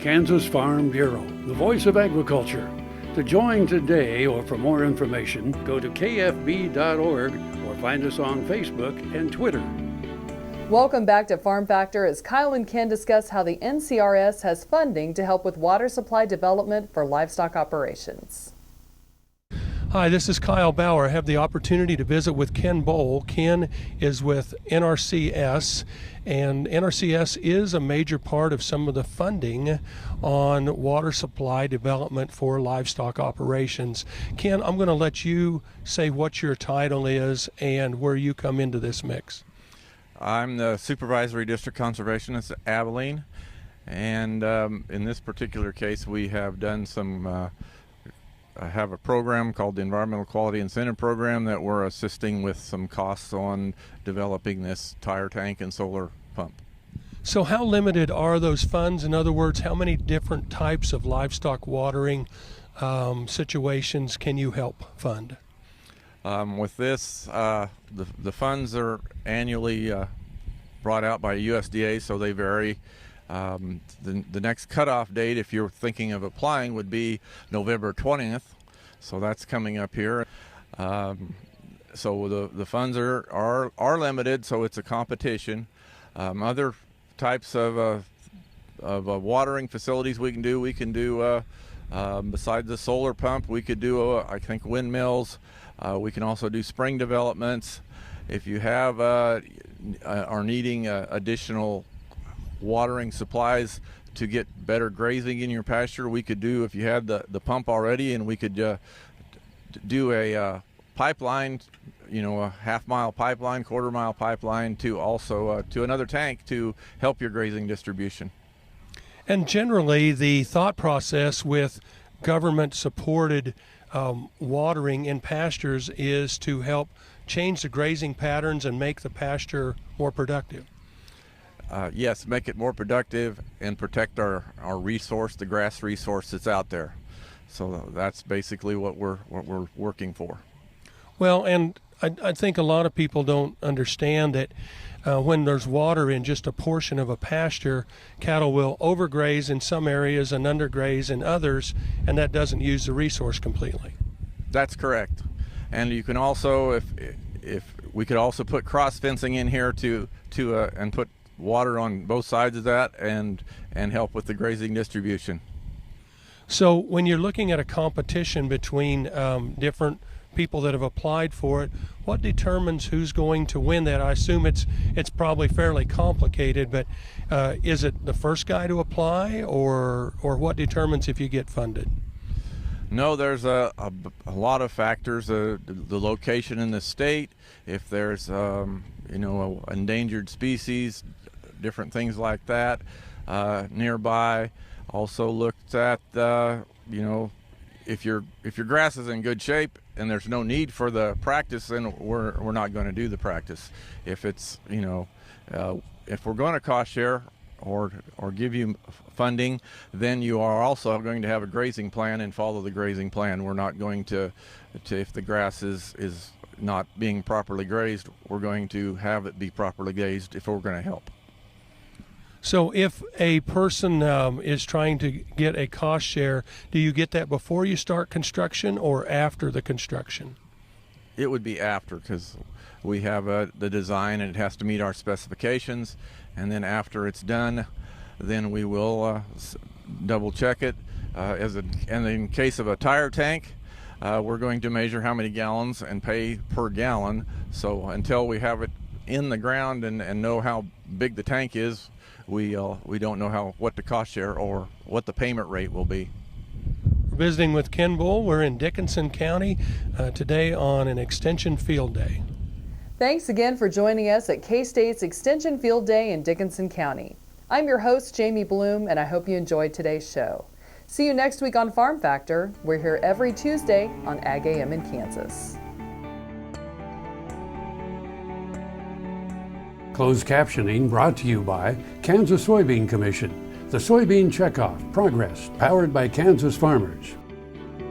Kansas Farm Bureau, the voice of agriculture. To join today or for more information, go to kfb.org or find us on Facebook and Twitter. Welcome back to Farm Factor as Kyle and Ken discuss how the NCRS has funding to help with water supply development for livestock operations. Hi, this is Kyle Bauer. I have the opportunity to visit with Ken Bowell. Ken is with NRCS, and NRCS is a major part of some of the funding on water supply development for livestock operations. Ken, I'm going to let you say what your title is and where you come into this mix. I'm the Supervisory District Conversationist at Abilene, and in this particular case we have done some I have a program called the Environmental Quality Incentive Program that we're assisting with some costs on developing this tire tank and solar pump. So how limited are those funds? In other words, how many different types of livestock watering situations can you help fund? With this, the funds are annually brought out by USDA, so they vary. The next cutoff date, if you're thinking of applying, would be November 20th, so that's coming up here. So the funds are limited, so it's a competition. Other types of watering facilities we can do besides the solar pump, we could do I think windmills. We can also do spring developments. If you have are needing additional watering supplies to get better grazing in your pasture, we could do, if you had the pump already, and we could do a pipeline, a half-mile pipeline, quarter-mile pipeline to also to another tank to help your grazing distribution. And generally the thought process with government-supported watering in pastures is to help change the grazing patterns and make the pasture more productive. Yes, make it more productive and protect our resource, the grass resource that's out there. So that's basically what we're working for. Well, and I think a lot of people don't understand that when there's water in just a portion of a pasture, cattle will overgraze in some areas and undergraze in others, and that doesn't use the resource completely. That's correct. And you can also, if we could also put cross fencing in here to and put water on both sides of that and help with the grazing distribution. So when you're looking at a competition between different people that have applied for it, what determines who's going to win that? I assume it's probably fairly complicated, but is it the first guy to apply, or what determines if you get funded? No, there's a lot of factors. The location in the state, if there's endangered species, different things like that nearby. Also looked at if your grass is in good shape and there's no need for the practice, then we're not going to do the practice. If it's if we're going to cost share or give you funding, then you are also going to have a grazing plan and follow the grazing plan. We're not going to if the grass is not being properly grazed, we're going to have it be properly grazed if we're going to help. So if a person is trying to get a cost share, do you get that before you start construction or after the construction? It would be after, because we have the design and it has to meet our specifications, and then after it's done, then we will double check it. And in case of a tire tank, we're going to measure how many gallons and pay per gallon. So until we have it in the ground and know how big the tank is, we don't know what the cost share or what the payment rate will be. We're visiting with Ken Bowell. We're in Dickinson County today on an Extension Field Day. Thanks again for joining us at K-State's Extension Field Day in Dickinson County. I'm your host, Jamie Bloom, and I hope you enjoyed today's show. See you next week on Farm Factor. We're here every Tuesday on Ag AM in Kansas. Closed captioning brought to you by Kansas Soybean Commission. The Soybean Checkoff Progress, powered by Kansas farmers.